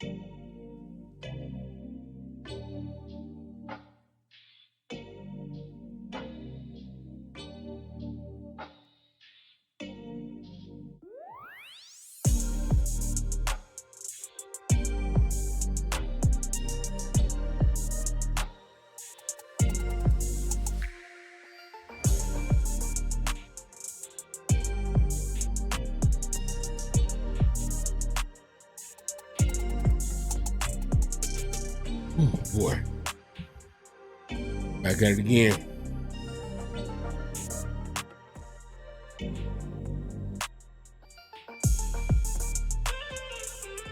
Oh boy. Back at it again.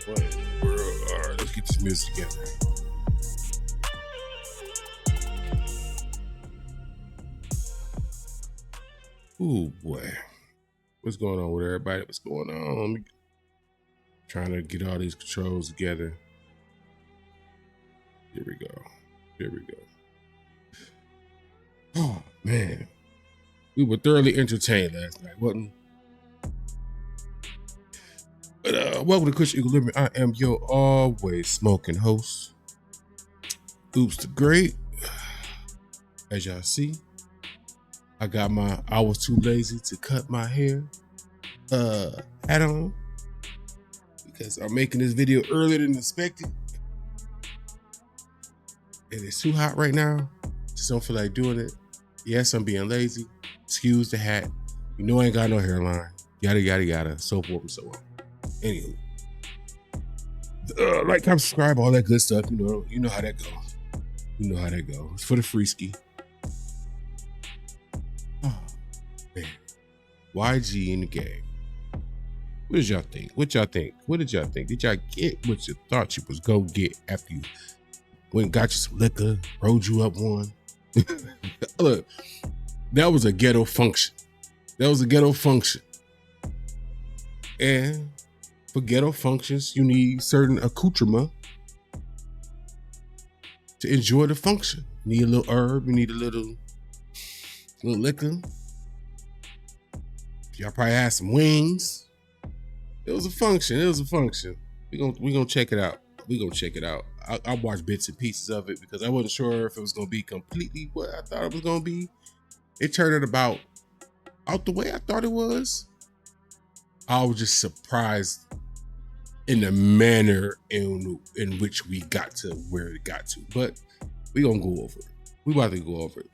What in the world? All right, let's get this music together. Oh boy. What's going on with everybody? What's going on? Trying to get all these controls together. Here we go. Here we go. Oh man. We were thoroughly entertained last night, wasn't we? But welcome to Kush Equilibrium. I am your always smoking host, Oops the Great. As y'all see, I got my I was too lazy to cut my hair hat on because I'm making this video earlier than expected. And it's too hot right now. Just don't feel like doing it. Yes, I'm being lazy. Excuse the hat. You know I ain't got no hairline. Yada, yada, yada. So forth and so on. Anywho. Like, comment, subscribe, all that good stuff. You know how that goes. You know how that goes. It's for the free ski. Oh, man. YG in the game. What did y'all think? What y'all think? What did y'all think? Did y'all get what you thought you was gonna get after you went and got you some liquor, rolled you up one? Look, that was a ghetto function. That was a ghetto function. And for ghetto functions, you need certain accoutrement to enjoy the function. You need a little herb, you need a little liquor. Y'all probably had some wings. It was a function. It was a function. We gonna check it out. We gonna check it out. I watched bits and pieces of it because I wasn't sure if it was gonna be completely what I thought it was gonna be. It turned out about out the way I thought it was. I was just surprised in the manner in which we got to where it got to. But we gonna go over it. We about to go over it.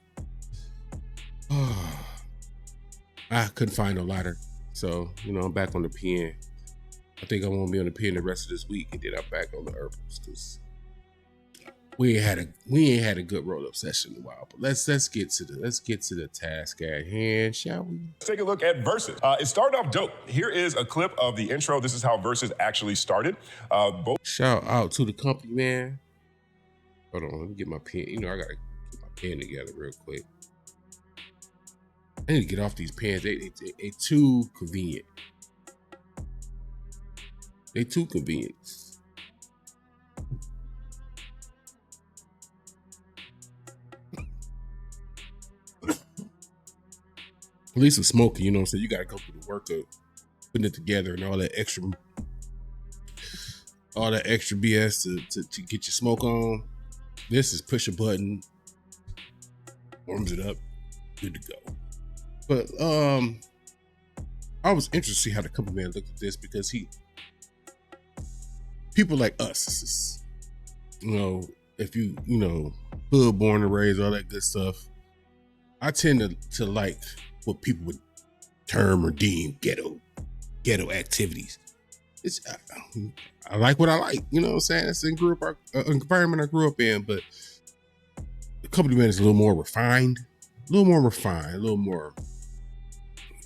I couldn't find a lighter, so I'm back on the pen. I think I won't be on the pen the rest of this week, and then I'm back on the herbals because we ain't had a good roll up session in a while. But let's get to the task at hand, shall we? Let's take a look at Versus. It started off dope. Here is a clip of the intro. This is how Versus actually started. Shout out to the company, man. Hold on, let me get my pen. I gotta get my pen together real quick. I need to get off these pens. They too convenient. They too convenient. At least with smoking, what I'm saying? You gotta go through the work of putting it together and all that extra BS to get your smoke on. This is push a button, warms it up, good to go. But I was interested to see how the company man looked at this because people like us, if you hood born and raised, all that good stuff. I tend to like what people would term or deem ghetto activities. I like what I like, what I'm saying? It's an environment I grew up in, but the company man is a little more refined, a little more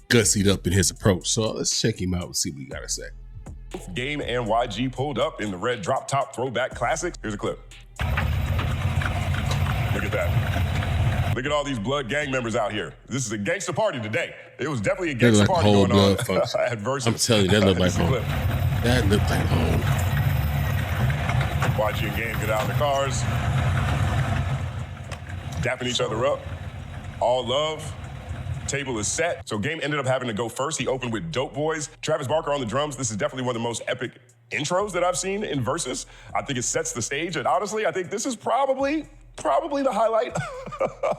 gussied up in his approach. So let's check him out and see what he got to say. Game and YG pulled up in the red drop top throwback classics. Here's a clip. Look at that. Look at all these blood gang members out here. This is a gangster party today. It was definitely a gangster party going on at Versus. I'm telling you, that looked like home. That looked like home. YG and Game get out of the cars, dapping each other up. All love. Table is set. So Game ended up having to go first. He opened with Dope Boys. Travis Barker on the drums. This is definitely one of the most epic intros that I've seen in verses. I think it sets the stage, and honestly, I think this is probably the highlight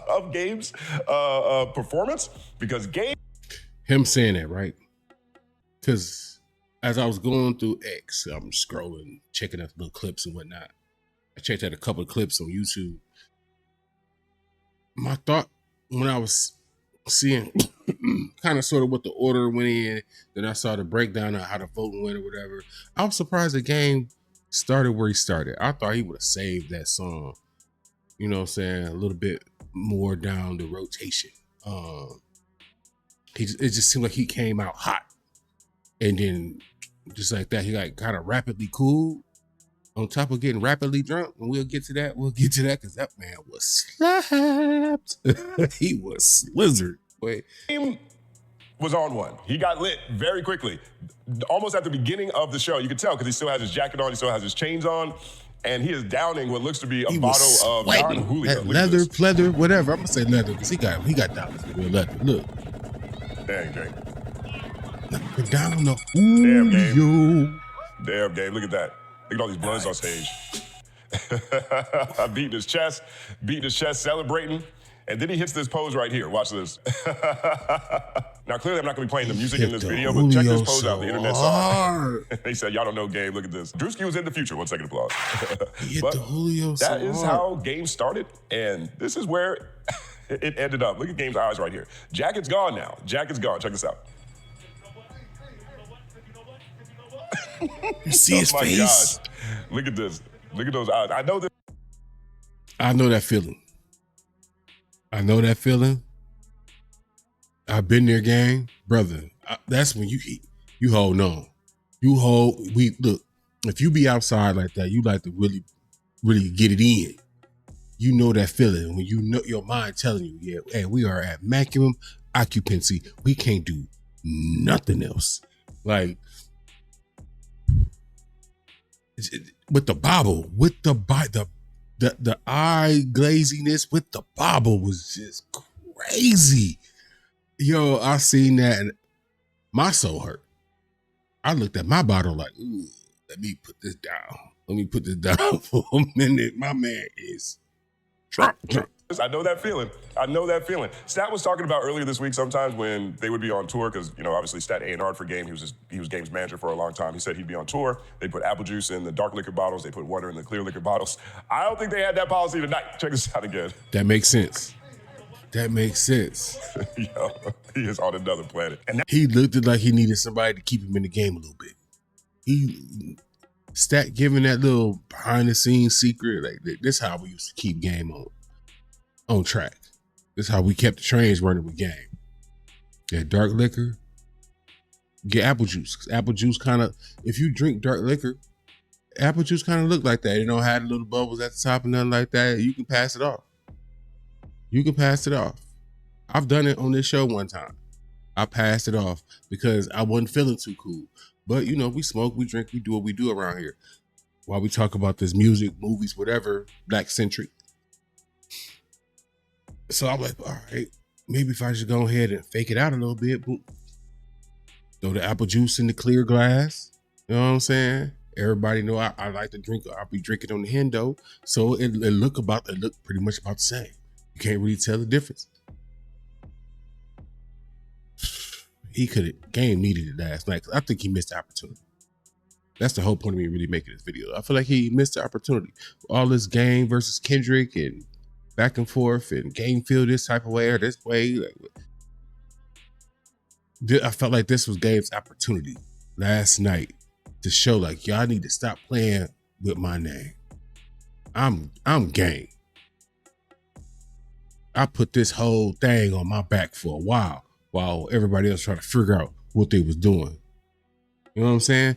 of Gabe's performance, because Gabe... Him saying that, right? Because as I was going through X, I'm scrolling, checking out little clips and whatnot. I checked out a couple of clips on YouTube. My thought when I was seeing kind of sort of what the order went in, then I saw the breakdown of how the voting went or whatever. I was surprised the game started where he started. I thought he would have saved that song, you know what I'm saying, a little bit more down the rotation. It just seemed like he came out hot. And then just like that, he like kind of rapidly cooled on top of getting rapidly drunk. And we'll get to that because that man was slapped. He was slizzard. Wait. Was on one. He got lit very quickly. Almost at the beginning of the show, you could tell because he still has his jacket on, he still has his chains on, and he is downing what looks to be a bottle of Don Julio. Leather, pleather, whatever. I'm gonna say leather because he got down with real leather. Look. Dang, Jake. Down the Julio. Damn, Gabe. Look at that. Look at all these bloods on stage. beating his chest, celebrating. And then he hits this pose right here. Watch this. Now, clearly, I'm not going to be playing the music in this video, but check this pose out. The internet saw it. They said, y'all don't know Gabe. Look at this. Drewski was in the future. 1 second applause. But that is how games started, and this is where it ended up. Look at Game's eyes right here. Jacket's gone now. Jacket's gone. Check this out. You see his face? Gosh. Look at this. Look at those eyes. I know this. I know that feeling. I've been there, gang. Brother, that's when you hold on. Look, if you be outside like that, you like to really, really get it in. You know that feeling when you know your mind telling you, yeah, hey, we are at maximum occupancy. We can't do nothing else. Like, with the bobble, with the eye glaziness with the bobble was just crazy. Yo, I seen that and my soul hurt. I looked at my bottle like, ooh, let me put this down for a minute. My man is drunk. I know that feeling. Stat was talking about earlier this week sometimes when they would be on tour, because, you know, obviously Stat A&R'd for Game. He was Game's manager for a long time. He said he'd be on tour. They put apple juice in the dark liquor bottles. They put water in the clear liquor bottles. I don't think they had that policy tonight. Check this out again. That makes sense. Yo, he is on another planet. And he looked like he needed somebody to keep him in the game a little bit. Stat giving that little behind the scenes secret. Like, this is how we used to keep Game on track. This is how we kept the trains running with Game. Get dark liquor, get apple juice. Cause apple juice kind of, if you drink dark liquor, apple juice kind of look like that. It don't have the little bubbles at the top and nothing like that. You can pass it off. I've done it on this show one time. I passed it off because I wasn't feeling too cool. But, you know, we smoke, we drink, we do what we do around here. While we talk about this music, movies, whatever, Black-centric. So I'm like, all right, maybe if I just go ahead and fake it out a little bit, boom. Throw the apple juice in the clear glass. You know what I'm saying? Everybody know I like to drink. I'll be drinking on the Hendo. So it look pretty much about the same. You can't really tell the difference. Game needed it last night. I think he missed the opportunity. That's the whole point of me really making this video. I feel like he missed the opportunity. All this Game versus Kendrick and back and forth and Game feel this type of way or this way. I felt like this was Game's opportunity last night to show like, y'all need to stop playing with my name. I'm Game. I put this whole thing on my back for a while everybody else trying to figure out what they was doing. You know what I'm saying?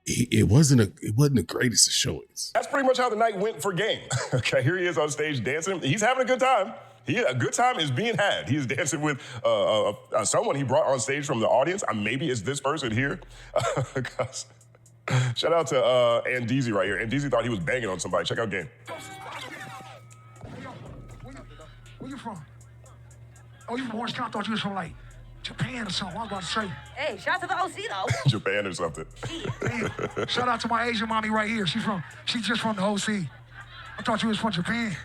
It wasn't the greatest of showings. That's pretty much how the night went for Game. Okay, here he is on stage dancing. He's having a good time. A good time is being had. He is dancing with someone he brought on stage from the audience. Maybe it's this person here. Shout out to Andeezy right here. Andeezy thought he was banging on somebody. Check out Game. Where you from? Oh, you from Orange County? I thought you was from like Japan or something. I was about to say. Hey, shout out to the OC though. Japan or something. Hey, shout out to my Asian mommy right here. She's just from the OC. I thought you was from Japan.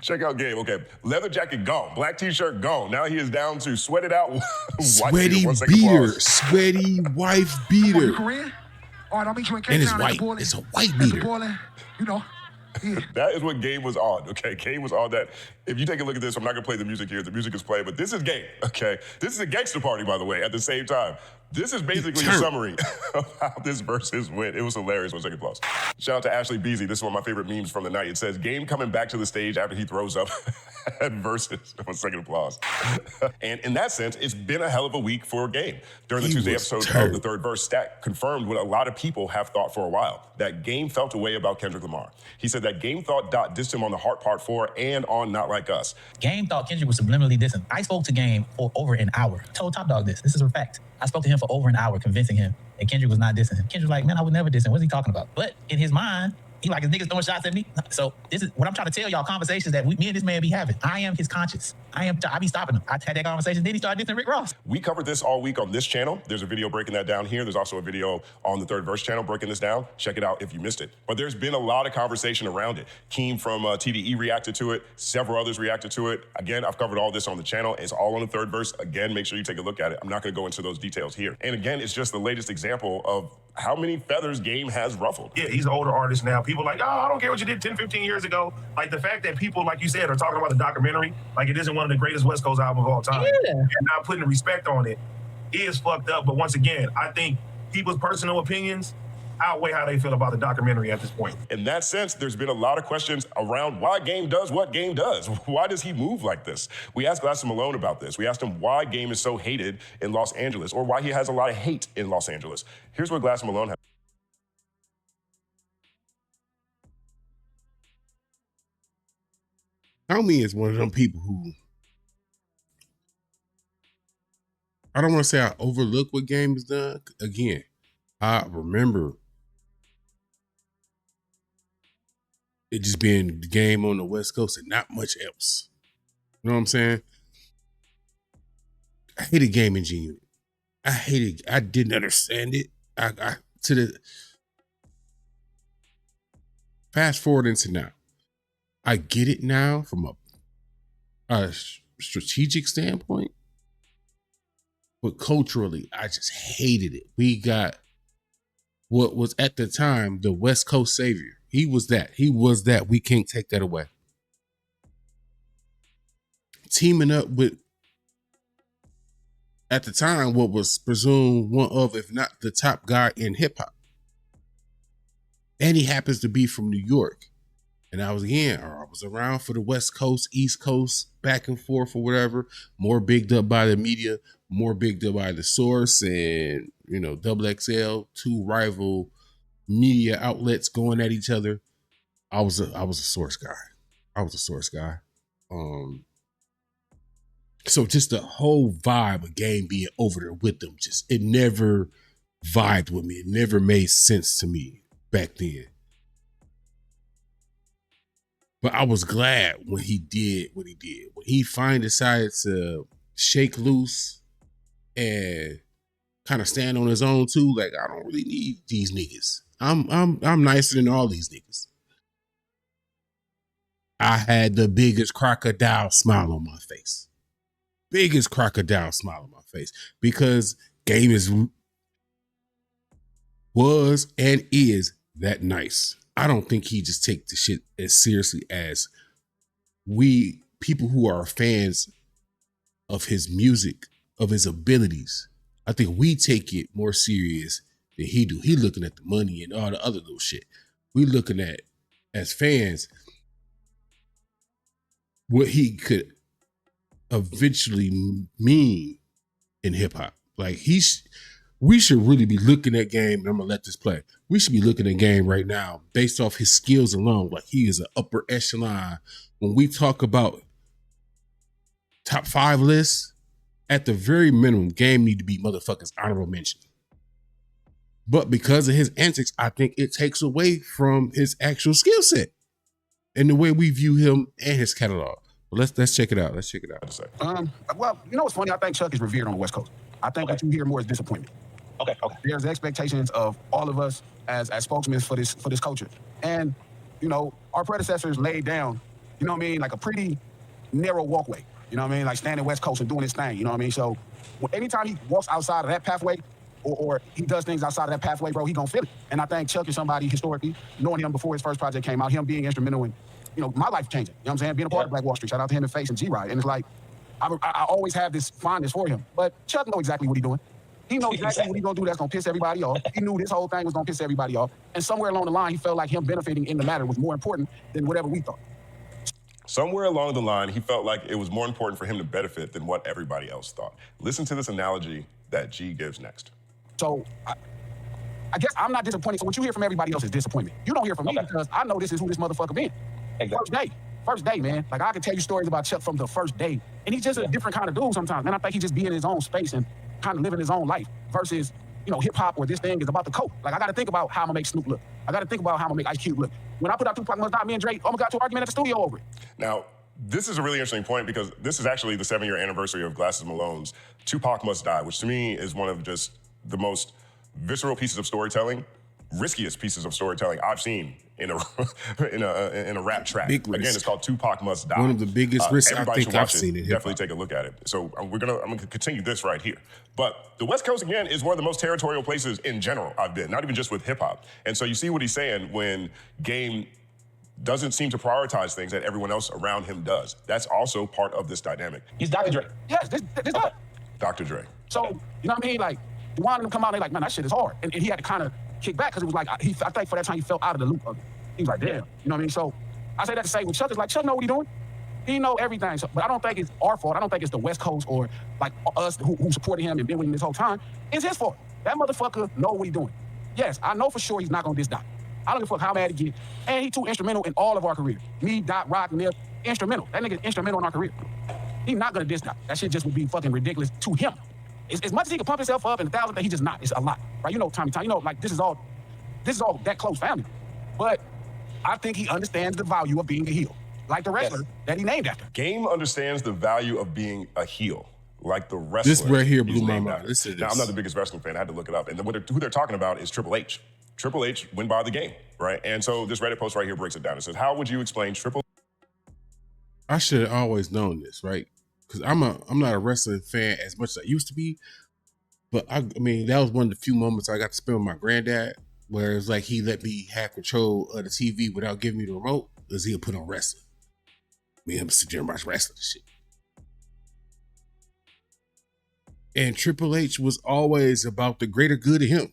Check out Game. Okay, leather jacket gone, black t-shirt gone. Now he is down to sweat it out. Sweaty beater, sweaty wife beater. You Korean? All right, I'll meet you in Cape And it's Town. white. It's a white beater. You know. Yeah. That is what Game was on, okay? Game was on that. If you take a look at this, I'm not gonna play the music here. The music is playing, but this is Game, okay? This is a gangster party, by the way, at the same time. This is basically a summary of how this versus went. It was hilarious. 1 second, applause. Shout out to Ashley Beasy. This is one of my favorite memes from the night. It says, Game coming back to the stage after he throws up at versus. 1 second, applause. And in that sense, it's been a hell of a week for Game. During the Tuesday episode of The Third Verse, Stat confirmed what a lot of people have thought for a while, that Game felt a way about Kendrick Lamar. He said that Game thought Dot dissed him on The Heart Part 4 and on Not Like Us. Game thought Kendrick was subliminally dissing. I spoke to Game for over an hour. Told Top Dog this. This is a fact. I spoke to him for over an hour, convincing him that Kendrick was not dissing him. Kendrick was like, man, I would never diss him. What's he talking about? But in his mind, he like, his niggas throwing shots at me. So this is what I'm trying to tell y'all, conversations that me and this man be having. I am his conscience. I be stopping him. I had that conversation, then he started dissing Rick Ross. We covered this all week on this channel. There's a video breaking that down here. There's also a video on the Third Verse channel breaking this down. Check it out if you missed it. But there's been a lot of conversation around it. Keem from TDE reacted to it. Several others reacted to it. Again, I've covered all this on the channel. It's all on the Third Verse. Again, make sure you take a look at it. I'm not gonna go into those details here. And again, it's just the latest example of how many feathers Game has ruffled. Yeah, he's an older artist now. People are like, oh, I don't care what you did 10, 15 years ago. Like the fact that people, like you said, are talking about the documentary, like it isn't one of the greatest West Coast albums of all time. Yeah. And not putting respect on it is fucked up. But once again, I think people's personal opinions outweigh how they feel about the documentary at this point. In that sense, there's been a lot of questions around why Game does what Game does. Why does he move like this? We asked Glass Malone about this. We asked him why Game is so hated in Los Angeles, or why he has a lot of hate in Los Angeles. Here's what Glass Malone had. Naomi is one of them people who, I don't want to say I overlook what Game has done. Again, I remember it just being the Game on the West Coast and not much else. You know what I'm saying? I hated Game Ingenuity. I hated. I didn't understand it. Fast forward into now. I get it now from a strategic standpoint, but culturally, I just hated it. We got what was at the time the West Coast savior. He was that. He was that. We can't take that away. Teaming up with, at the time, what was presumed one of, if not the top guy in hip hop. And he happens to be from New York. And I was around for the West Coast, East Coast, back and forth or whatever. More bigged up by the media, more bigged up by the source, and Double XL, two rival media outlets going at each other. I was a source guy. So just the whole vibe of Game being over there with them, it never vibed with me. It never made sense to me back then. But I was glad when he did what he did. When he finally decided to shake loose and kind of stand on his own too. Like, I don't really need these niggas. I'm nicer than all these niggas. I had the biggest crocodile smile on my face. Biggest crocodile smile on my face. Because Game was and is that nice. I don't think he just take the shit as seriously as we people who are fans of his music, of his abilities. I think we take it more serious than he do. He looking at the money and all the other little shit. We looking at, as fans, what he could eventually mean in hip hop. Like we should really be looking at Game, and I'm gonna let this play. We should be looking at Game right now based off his skills alone. Like, he is an upper echelon. When we talk about top 5 lists, at the very minimum, Game need to be motherfuckers honorable mention. But because of his antics, I think it takes away from his actual skill set and the way we view him and his catalog. Well, let's check it out. Let's check it out. To say. Well, you know what's funny? I think Chuck is revered on the West Coast. I think what you hear more is disappointment. Okay. There's expectations of all of us as spokesmen for this culture. And, you know, our predecessors laid down, you know what I mean, like a pretty narrow walkway. You know what I mean? Like standing West Coast and doing his thing. You know what I mean? So anytime he walks outside of that pathway or he does things outside of that pathway, bro, he gonna feel it. And I think Chuck is somebody historically, knowing him before his first project came out, him being instrumental in, you know, my life changing. You know what I'm saying? Being a part of Black Wall Street. Shout out to him and Face and G-Ride. And it's like, I always have this fondness for him. But Chuck know exactly what he's doing. He knows exactly what he's gonna do that's gonna piss everybody off. He knew this whole thing was gonna piss everybody off. And somewhere along the line, he felt like him benefiting in the matter was more important than whatever we thought. Somewhere along the line, he felt like it was more important for him to benefit than what everybody else thought. Listen to this analogy that G gives next. So I guess I'm not disappointed. So what you hear from everybody else is disappointment. You don't hear from me because I know this is who this motherfucker been. Exactly. First day, man. Like I can tell you stories about Chuck from the first day. And he's just a different kind of dude sometimes. Man, I think he just be in his own space and kind of living his own life versus, you know, hip hop where this thing is about the coke. Like I got to think about how I'm gonna make Snoop look. I got to think about how I'm gonna make Ice Cube look. When I put out Tupac Must Die, me and Drake almost got to an argument at the studio over it. Now, this is a really interesting point because this is actually the 7-year anniversary of Glasses Malone's Tupac Must Die, which to me is one of just the most visceral pieces of storytelling, riskiest pieces of storytelling I've seen in a in a rap track. Big risk. Again, it's called Tupac Must Die. One of the biggest risks I think I've seen in hip-hop. Definitely take a look at it. So I'm gonna continue this right here. But the West Coast again is one of the most territorial places in general I've been, not even just with hip hop. And so you see what he's saying when Game doesn't seem to prioritize things that everyone else around him does. That's also part of this dynamic. He's Dr. Dre. Yes, this guy. Dr. Dre. So, you know what I mean? Like, you wanted him to come out, they like, man, that shit is hard. And he had to kind of kick back because it was like, I think for that time he felt out of the loop of it. He was like, damn. You know what I mean? So I say that to say, well, Chuck is like, Chuck know what he doing. He know everything. So, but I don't think it's our fault. I don't think it's the West Coast or like us who supported him and been with him this whole time. It's his fault. That motherfucker know what he doing. Yes, I know for sure he's not gonna diss Doc. I don't give a fuck how mad he get. And he too instrumental in all of our career. Me, Doc, Rock, Nip, instrumental. That nigga instrumental in our career. He not gonna diss Doc. That shit just would be fucking ridiculous to him. As much as he can pump himself up and 1,000 things, he just not. It's a lot, right? You know, Tommy, you know, like this is all that close family. But I think he understands the value of being a heel, like the wrestler that he named after. Game understands the value of being a heel, like the wrestler. This right here blew he's my named mind. after. Listen to Now, this. I'm not the biggest wrestling fan. I had to look it up. And who they're talking about is Triple H. Triple H went by the Game, right? And so this Reddit post right here breaks it down. It says, how would you explain Triple I should have always known this, right? Because I'm not a wrestling fan as much as I used to be. But I mean, that was one of the few moments I got to spend with my granddad, where it's like he let me have control of the TV without giving me the remote, because he'll put on wrestling. Me and him sit there and watch wrestling and shit. And Triple H was always about the greater good of him.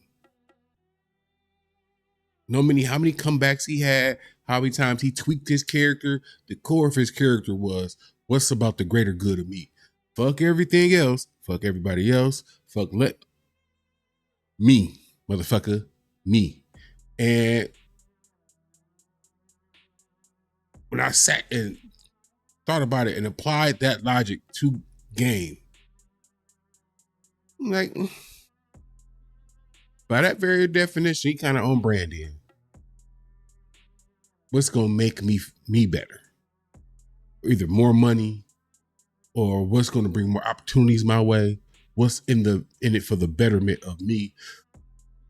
How many comebacks he had, how many times he tweaked his character. The core of his character was, what's about the greater good of me? Fuck everything else. Fuck everybody else. Fuck me, motherfucker, me. And when I sat and thought about it and applied that logic to Game, I'm like, by that very definition, he kind of on brand in. What's gonna make me better? Either more money, or what's gonna bring more opportunities my way? What's in it for the betterment of me?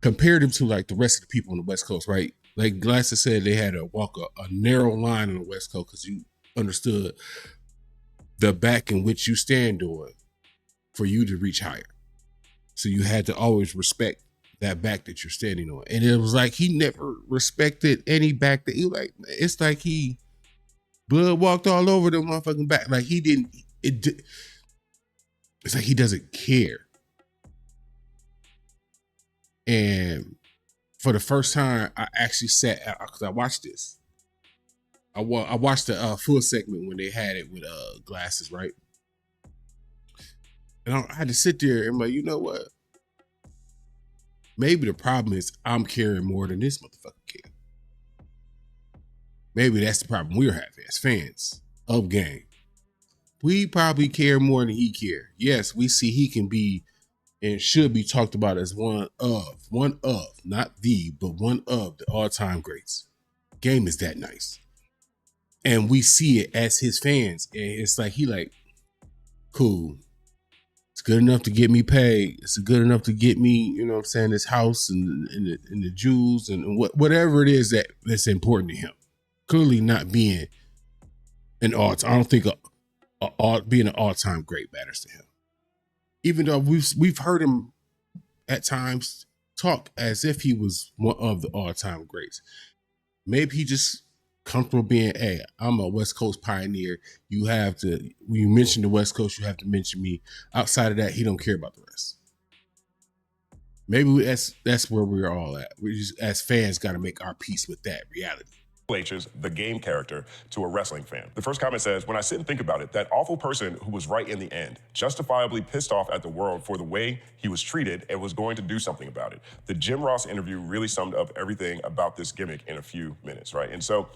Compared him to like the rest of the people on the West Coast, right? Like Glasses said, they had to walk a narrow line on the West Coast because you understood the back in which you stand on for you to reach higher. So you had to always respect that back that you're standing on. And it was like he never respected any back that he like. It's like he blood walked all over the motherfucking back. Like he didn't. It's like he doesn't care. And for the first time, I actually sat because I watched this. I watched the full segment when they had it with Glasses, right? And I had to sit there and like, you know what? Maybe the problem is I'm caring more than this motherfucker care. Maybe that's the problem we're having as fans of Game. We probably care more than he care. Yes, we see he can be and should be talked about as one of, not the, but one of the all-time greats. Game is that nice. And we see it as his fans. And it's like, he like, cool. It's good enough to get me paid. It's good enough to get me, you know what I'm saying, this house and the jewels and whatever it is that's important to him. Clearly not being an all-time. I don't think being an all-time great matters to him. Even though we've heard him at times talk as if he was one of the all-time greats. Maybe he just comfortable being, hey, I'm a West Coast pioneer. You have to, when you mention the West Coast, you have to mention me. Outside of that, he don't care about the rest. Maybe that's where we're all at. We just, as fans, got to make our peace with that reality. H's the game character to a wrestling fan. The first comment says, when I sit and think about it, that awful person who was right in the end, justifiably pissed off at the world for the way he was treated and was going to do something about it. The Jim Ross interview really summed up everything about this gimmick in a few minutes, right? And so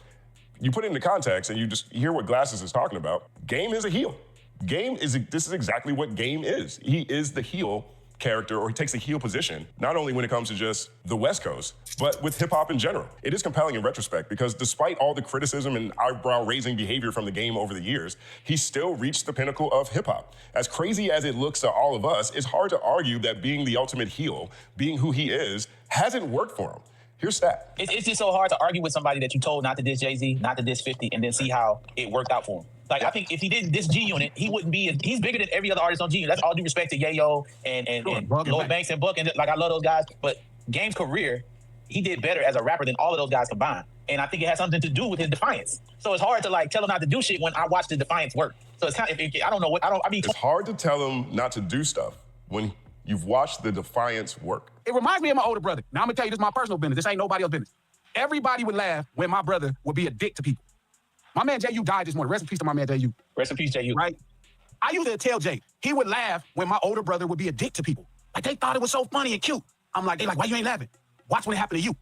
you put it into context and you just hear what Glasses is talking about. Game is a heel. This is exactly what Game is. He is the heel character, or he takes a heel position, not only when it comes to just the West Coast, but with hip hop in general. It is compelling in retrospect because despite all the criticism and eyebrow-raising behavior from the Game over the years, he still reached the pinnacle of hip hop. As crazy as it looks to all of us, it's hard to argue that being the ultimate heel, being who he is, hasn't worked for him. Here's that. It's just so hard to argue with somebody that you told not to diss Jay-Z, not to diss 50, and then see how it worked out for him. Like, I think if he didn't diss G-Unit, he wouldn't be, he's bigger than every other artist on G-Unit. That's all due respect to Yayo and Lloyd Banks and Buck, and like, I love those guys. But Game's career, he did better as a rapper than all of those guys combined. And I think it has something to do with his defiance. So it's hard to like tell him not to do shit when I watch the defiance work. So it's kind of, I don't know what, It's hard to tell him not to do stuff when you've watched the defiance work. It reminds me of my older brother. Now I'm gonna tell you, this is my personal business. This ain't nobody else's business. Everybody would laugh when my brother would be a dick to people. My man J.U. died this morning. Rest in peace to my man J.U. Rest in peace, J.U. Right? I used to tell Jay, he would laugh when my older brother would be a dick to people. Like, they thought it was so funny and cute. I'm like, they like, why you ain't laughing? Watch when it happen to you.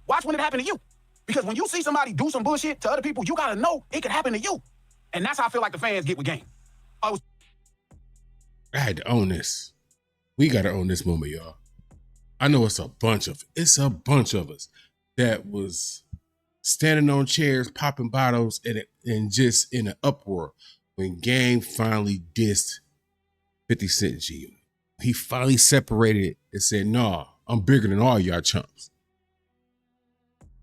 Watch when it happen to you. Because when you see somebody do some bullshit to other people, you gotta know it could happen to you. And that's how I feel like the fans get with Game. I had to own this. We gotta own this moment, y'all. I know it's a bunch of us that was standing on chairs, popping bottles, and just in an uproar when Game finally dissed 50 Cent G. He finally separated and said, nah, I'm bigger than all y'all chumps.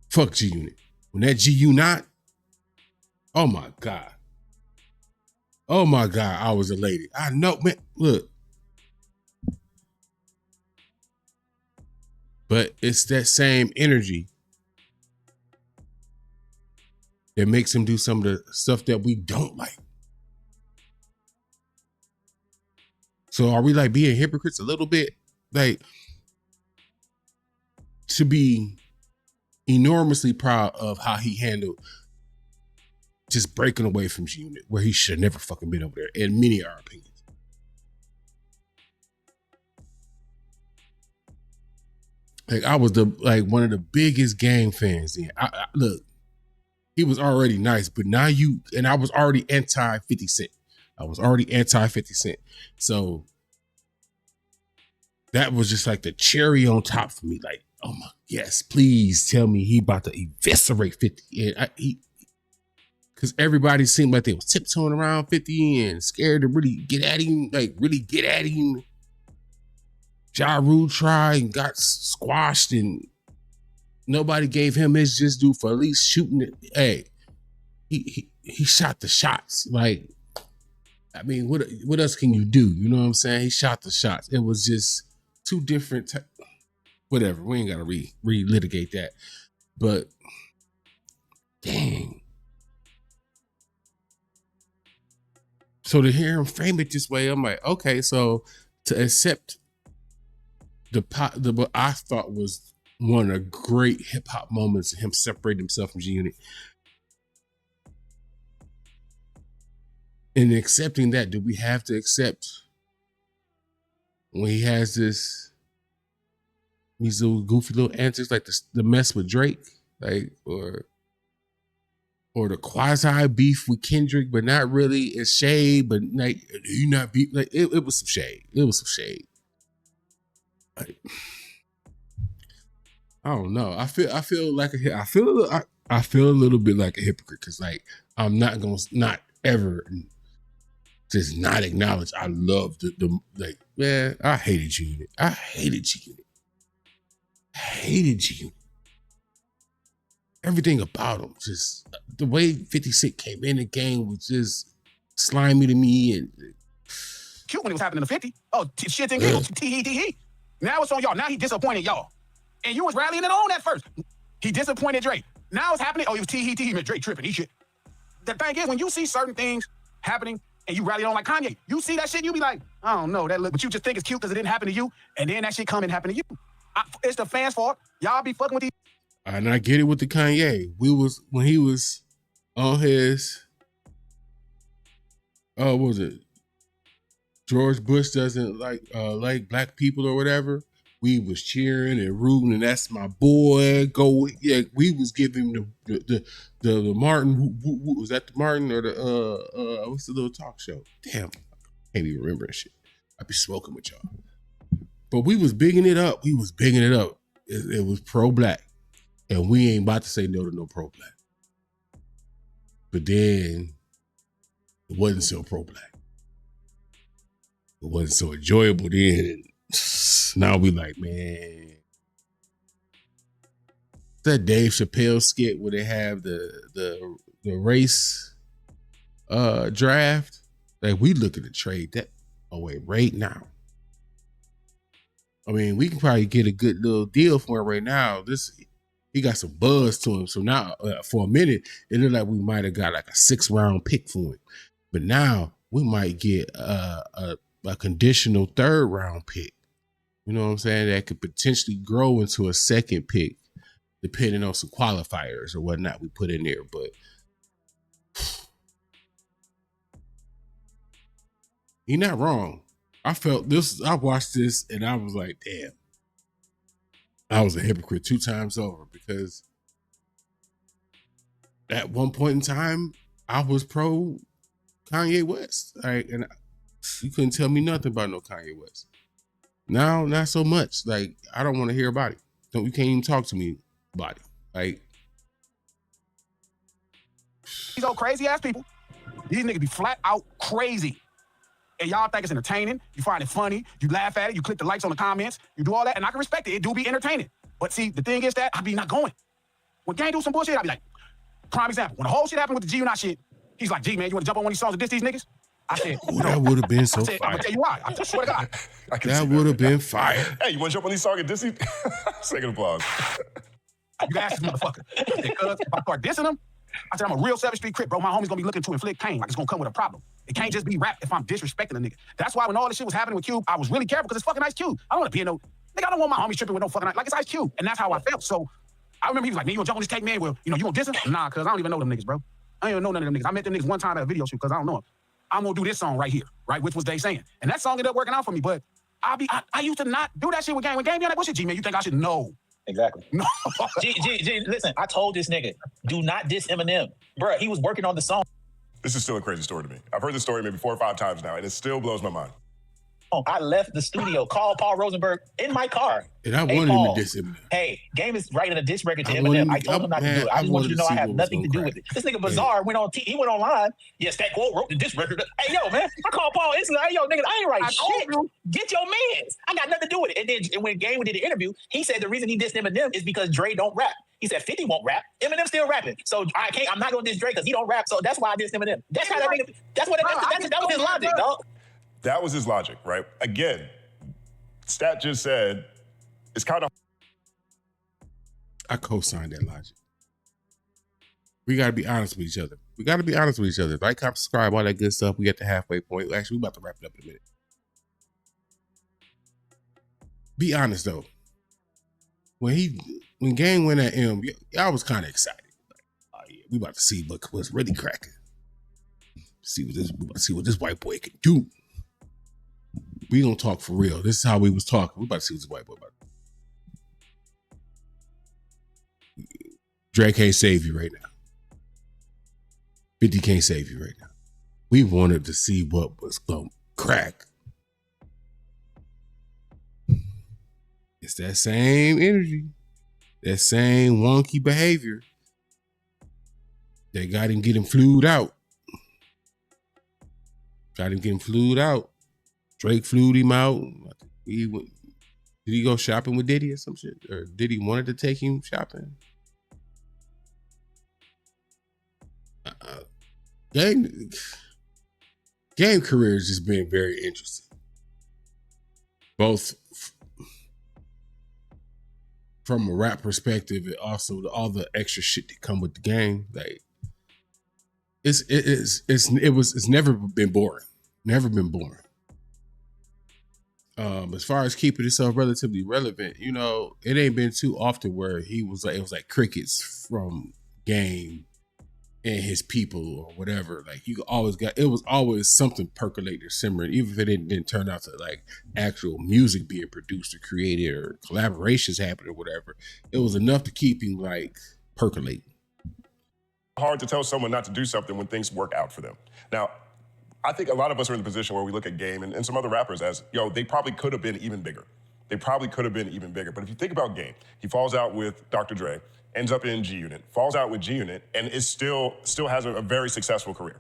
Fuck G-Unit. When that G-Unit, oh my God. Oh my God, I was elated. I know, man, look. But it's that same energy that makes him do some of the stuff that we don't like. So are we like being hypocrites a little bit? Like, to be enormously proud of how he handled just breaking away from G-Unit, where he should have never fucking been over there, in many of our opinions. Like, I was one of the biggest Game fans. Look, he was already nice, but now and I was already anti 50 Cent. I was already anti 50 Cent. So that was just like the cherry on top for me. Like, oh my, yes, please tell me he about to eviscerate 50. And because everybody seemed like they was tiptoeing around 50 and scared to really get at him, Ja Rule tried and got squashed, and nobody gave him his just due for at least shooting it. Hey, he shot the shots. Like, I mean, what else can you do? You know what I'm saying? He shot the shots. It was just two different whatever. We ain't gotta relitigate that. But dang. So to hear him frame it this way, I'm like, okay, so to accept what I thought was one of the great hip hop moments of him separating himself from G-Unit. And accepting that, do we have to accept when he has these little goofy little antics, like the mess with Drake, like, or the quasi beef with Kendrick, but not really. It's shade, but like, you not beef. Like, it was some shade. It was some shade. Like, I don't know. I feel like I feel a little bit like a hypocrite because like I'm not gonna not ever just not acknowledge I love the like, man, I hated G-Unit. I hated G-Unit. Hated G-Unit. Everything about him, just the way 50 Cent came in the game was just slimy to me. And cute when it was happening to 50. Oh, shit and giggles, tee. Now it's on y'all. Now he disappointed y'all. And you was rallying it on at first. He disappointed Drake. Now it's happening. Oh, he was tee. Drake tripping. He shit. The thing is, when you see certain things happening and you rally on like Kanye, you see that shit, you be like, I don't know, that look, but you just think it's cute because it didn't happen to you, and then that shit come and happen to you. It's the fans' fault. Y'all be fucking with these. And I get it with the Kanye. When he was on his, what was it? George Bush doesn't like black people or whatever. We was cheering and rooting, and that's my boy. Go, yeah. We was giving the Martin. Was that the Martin or the what's the little talk show? Damn, I can't even remember that shit. I be smoking with y'all, but we was bigging it up. It was pro-black. And we ain't about to say no to no pro-black. But then it wasn't so pro-black. It wasn't so enjoyable then. Now we like, man. That Dave Chappelle skit where they have the race draft. Like, we looking to trade that away right now. I mean, we can probably get a good little deal for him right now. He got some buzz to him. So now, for a minute, it looked like we might have got like a 6th-round pick for him. But now we might get a conditional 3rd-round pick. You know what I'm saying? That could potentially grow into a 2nd pick, depending on some qualifiers or whatnot we put in there. But he's not wrong. I watched this and I was like, damn. I was a hypocrite 2 times over because at one point in time, I was pro Kanye West. Right? And you couldn't tell me nothing about no Kanye West. Now, not so much. Like, I don't want to hear about it. You can't even talk to me about it. Like, these old crazy ass people, these niggas be flat out crazy. And y'all think it's entertaining. You find it funny. You laugh at it. You click the likes on the comments. You do all that. And I can respect it. It do be entertaining. But see, the thing is that I be not going. When Gang do some bullshit, I be like, prime example. When the whole shit happened with the G-Unit shit, he's like, G, man, you want to jump on one of these songs and diss these niggas? I said, oh, that would have been so fire. I'm going to tell you why. I swear to God. That would have been fire. Hey, you want to jump on these songs and diss these? Second applause. You can ask this motherfucker. Because if I start dissing him, I said, I'm a real 7th Street Crip, bro. My homie's going to be looking to inflict pain. Like, it's going to come with a problem. It can't just be rap if I'm disrespecting a nigga. That's why when all this shit was happening with Cube, I was really careful because it's fucking Ice Cube. I don't want to be in no... Nigga, I don't want my homies tripping with no fucking... Like, it's Ice Cube. And that's how I felt. So, I remember he was like, man, you gonna jump on this tape, man? Well, you gonna diss him? Nah, because I don't even know them niggas, bro. I don't even know none of them niggas. I met them niggas one time at a video shoot because I don't know them. I'm gonna do this song right here, right? Which was They Saying. And that song ended up working out for me, but I used to not do that shit with Gang. When Gang be like, what's your G, man? You think I should know? Exactly. No. G, listen, I told this nigga, do not diss Eminem. Bruh, he was working on the song. This is still a crazy story to me. I've heard this story maybe 4 or 5 times now, and it still blows my mind. I left the studio, called Paul Rosenberg in my car. And I wanted him to diss Eminem. Hey, Game is writing a diss record to Eminem. I told him not to do it. I just want you to know I have nothing to do with it. This nigga Bizarre went online. Yes, that quote wrote the diss record. Hey, yo, man, I called Paul instantly. Hey, yo, nigga, I ain't writing shit. Get your mans. I got nothing to do with it. And then when Game did the interview, he said the reason he dissed Eminem is because Dre don't rap. He said 50 won't rap. Eminem still rapping. So I'm not gonna diss Dre because he don't rap. So that's why I dissed Eminem. That's how that nigga, that was his logic, dog. That was his logic, right? Again, Stat just said it's kind of... I co-signed that logic. We got to be honest with each other. Like, comment, subscribe, all that good stuff. We at the halfway point. Actually, we about to wrap it up in a minute. Be honest, though. When Gang went at him, I was kind of excited. Like, oh, yeah, we about to see what's really cracking. See what this white boy can do. We gonna talk for real. This is how we was talking. We about to see what this white boy about. Dre can't save you right now. 50 can't save you right now. We wanted to see what was gonna crack. It's that same energy, that same wonky behavior They got him getting flued out. Drake flued him out. Did he go shopping with Diddy or some shit? Or did he wanted to take him shopping? Game career has just been very interesting. Both from a rap perspective and also all the extra shit that come with the game. Like it's never been boring. Never been boring. As far as keeping itself relatively relevant, you know, it ain't been too often where it was like crickets from Game and his people or whatever. Like it was always something percolating or simmering, even if it didn't turn out to like actual music being produced or created or collaborations happening or whatever. It was enough to keep him like percolating. Hard to tell someone not to do something when things work out for them. Now, I think a lot of us are in the position where we look at Game and some other rappers as, they probably could have been even bigger. But if you think about Game, he falls out with Dr. Dre, ends up in G Unit, falls out with G Unit, and is still has a very successful career,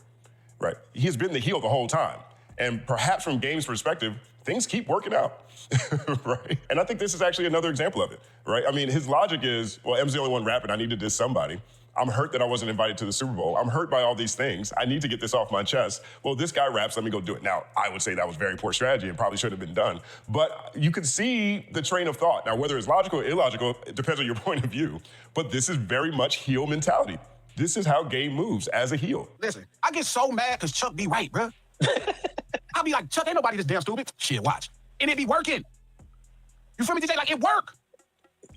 right? He has been the heel the whole time. And perhaps from Game's perspective, things keep working out, right? And I think this is actually another example of it, right? I mean, his logic is, well, M's the only one rapping, I need to diss somebody. I'm hurt that I wasn't invited to the Super Bowl. I'm hurt by all these things. I need to get this off my chest. Well, this guy raps, let me go do it. Now, I would say that was very poor strategy and probably should have been done. But you could see the train of thought. Now, whether it's logical or illogical, it depends on your point of view. But this is very much heel mentality. This is how Game moves as a heel. Listen, I get so mad because Chuck be right, bro. I'll be like, Chuck, ain't nobody this damn stupid. Shit, watch. And it be working. You feel me, DJ? Like, it work.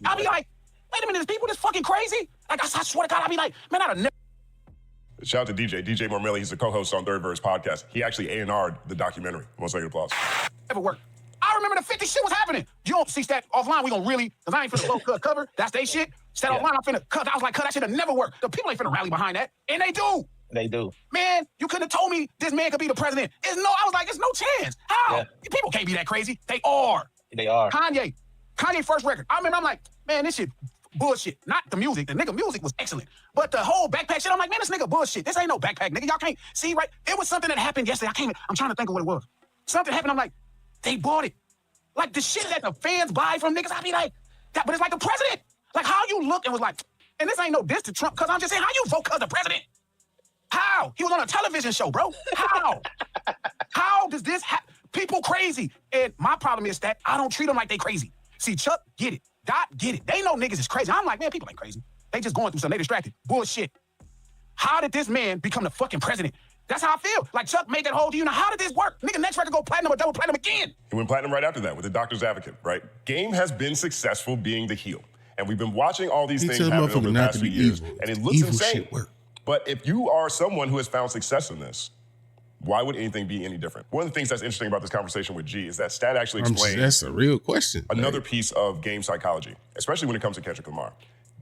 I'll be like, wait a minute, is people this fucking crazy? Like, I swear to God, I'll be like, man, I'd have never. Shout out to DJ Mormelli. He's the co-host on Third Verse podcast. He actually A&R'd the documentary. One second applause. Never work. I remember the 50 shit was happening. You don't see Stat offline, we gonna really, because I ain't finna low cover. That's they shit. Stat offline, I'm finna cut. I was like, cut, that shit have never worked. The people ain't finna rally behind that. And they do. They do. Man, you couldn't have told me this man could be the president. I was like, there's no chance. How? Yeah. People can't be that crazy. They are. They are. Kanye first record. I remember, I'm like, man, this shit bullshit. Not the music. The nigga music was excellent. But the whole backpack shit, I'm like, man, this nigga bullshit. This ain't no backpack, nigga. Y'all can't see, right? It was something that happened yesterday. I'm trying to think of what it was. Something happened. I'm like, they bought it. Like the shit that the fans buy from niggas, I be like, that, but it's like the president. Like how you look and was like, and this ain't no diss to Trump, because I'm just saying, how you vote because the president? How? He was on a television show, bro. How? How does this happen? People crazy. And my problem is that I don't treat them like they crazy. See, Chuck, get it. Dot, get it. They know niggas is crazy. I'm like, man, people ain't crazy. They just going through something. They distracted. Bullshit. How did this man become the fucking president? That's how I feel. Like Chuck made that whole, how did this work? Nigga, next record go platinum or double platinum again. He went platinum right after that with the Doctor's Advocate, right? Game has been successful being the heel. And we've been watching all these things happen over the past few years. And it looks insane. But if you are someone who has found success in this, why would anything be any different? One of the things that's interesting about this conversation with G is that Stat actually explains that's a real question. Another piece of Game psychology, especially when it comes to Kendrick Lamar.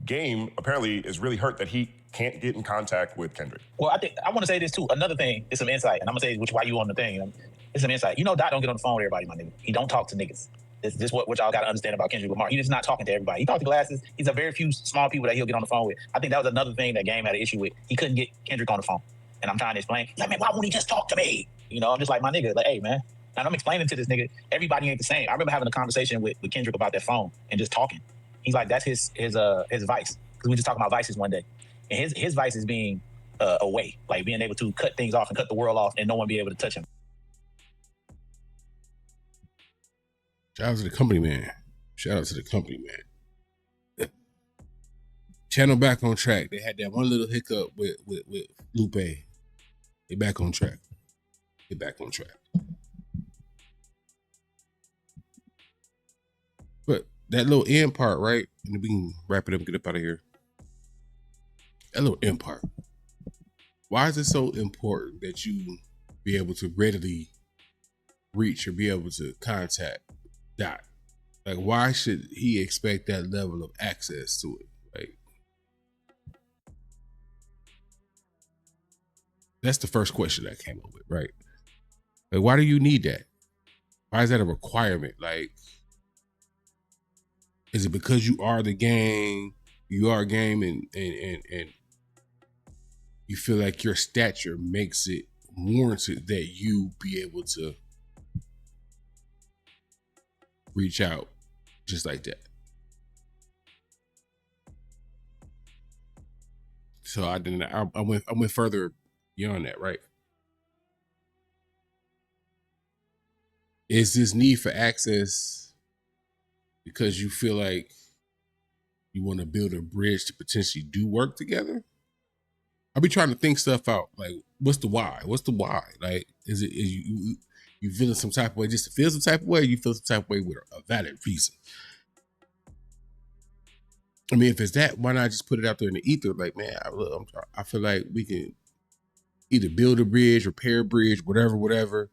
Game apparently is really hurt that he can't get in contact with Kendrick. Well, I want to say this too. Another thing is some insight, and I'm gonna say why you on the thing. It's some insight. Dot don't get on the phone with everybody, my nigga. He don't talk to niggas. This is what y'all got to understand about Kendrick Lamar. He's just not talking to everybody. He talks to Glasses. He's a very few small people that he'll get on the phone with. I think that was another thing that Game had an issue with. He couldn't get Kendrick on the phone. And I'm trying to explain. He's like, man, why won't he just talk to me? I'm just like, my nigga, like, hey, man. And I'm explaining to this nigga, everybody ain't the same. I remember having a conversation with Kendrick about that phone and just talking. He's like, that's his vice. Because we just talking about vices one day. And his vice is being away, like being able to cut things off and cut the world off and no one be able to touch him. Shout out to the company, man. Channel back on track. They had that one little hiccup with Lupe. They back on track. But that little end part, right? And we can wrap it up and get up out of here. That little end part. Why is it so important that you be able to readily reach or be able to contact Dot? Like, why should he expect that level of access to it? Like, that's the first question I came up with, right? Like, why do you need that? Why is that a requirement? Like, is it because you are the game? You are game and you feel like your stature makes it warranted that you be able to reach out just like that. So I went further beyond that, right? Is this need for access because you feel like you want to build a bridge to potentially do work together? I'll be trying to think stuff out. Like, what's the why? What's the why? Like, is you feeling some type of way just to feel some type of way? Or you feel some type of way with a valid reason? I mean, if it's that, why not just put it out there in the ether? Like, man, I feel like we can either build a bridge, repair a bridge, whatever,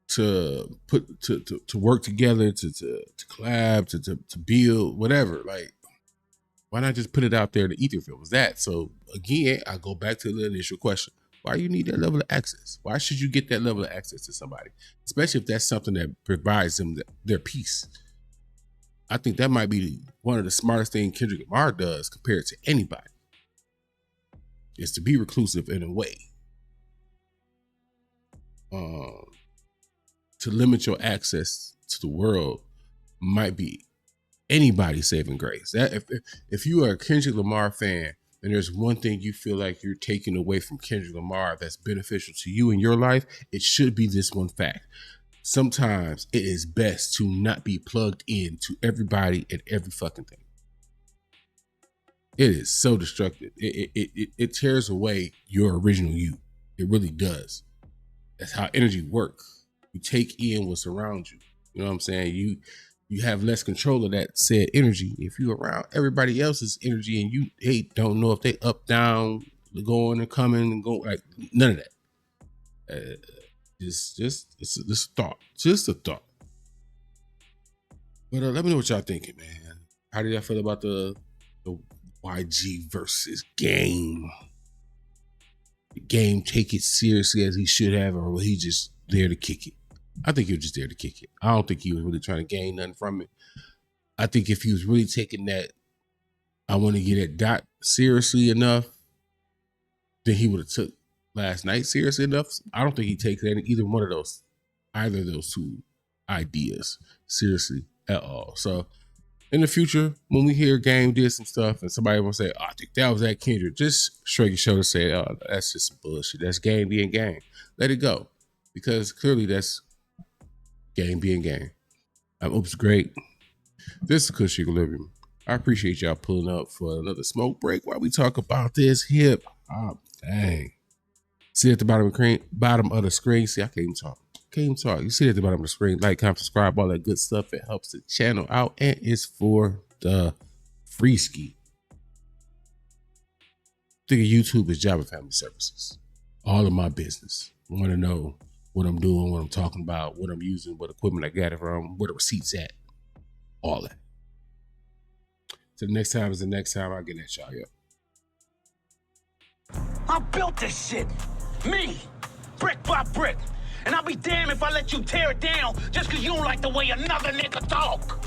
to put to work together, to collab, to build, whatever. Like, why not just put it out there in the ether field? Was that? So again, I go back to the initial question. Why do you need that level of access? Why should you get that level of access to somebody? Especially if that's something that provides them their peace. I think that might be one of the smartest things Kendrick Lamar does compared to anybody. Is to be reclusive in a way. To limit your access to the world might be anybody's saving grace. That if you are a Kendrick Lamar fan and there's one thing you feel like you're taking away from Kendrick Lamar that's beneficial to you in your life, it should be this one fact. Sometimes it is best to not be plugged in to everybody and every fucking thing. It is so destructive. It tears away your original you. It really does. That's how energy works. You take in what's around you. You know what I'm saying? You have less control of that said energy if you're around everybody else's energy and you don't know if they up, down, going and coming and going, like none of that. Just a thought. Just a thought. But let me know what y'all thinking, man. How do y'all feel about the YG versus Game? The Game take it seriously as he should have, or was he just there to kick it? I think he was just there to kick it. I don't think he was really trying to gain nothing from it. I think if he was really taking that, I want to get it dot seriously enough, then he would have took last night seriously enough. I don't think he takes either of those two ideas seriously at all. So in the future, when we hear Game did some stuff and somebody will say, oh, I think that was that Kendrick, just shrug your shoulder and say, oh, that's just some bullshit. That's Game being Game. Let it go. Because clearly that's Game being Game. I'm Oops Great. This is Kush Equilibrium. I appreciate y'all pulling up for another smoke break while we talk about this hip hop thing. See at the bottom of the screen. See, I can't even talk. You see at the bottom of the screen, like, comment, subscribe, all that good stuff. It helps the channel out and it's for the free ski. Think of YouTube as Job and Family Services. All of my business. Want to know what I'm doing, what I'm talking about, what I'm using, what equipment I got it from, where the receipts at. All that. So the next time is the next time I get at y'all. Yo. I built this shit. Me. Brick by brick. And I'll be damned if I let you tear it down just because you don't like the way another nigga talk.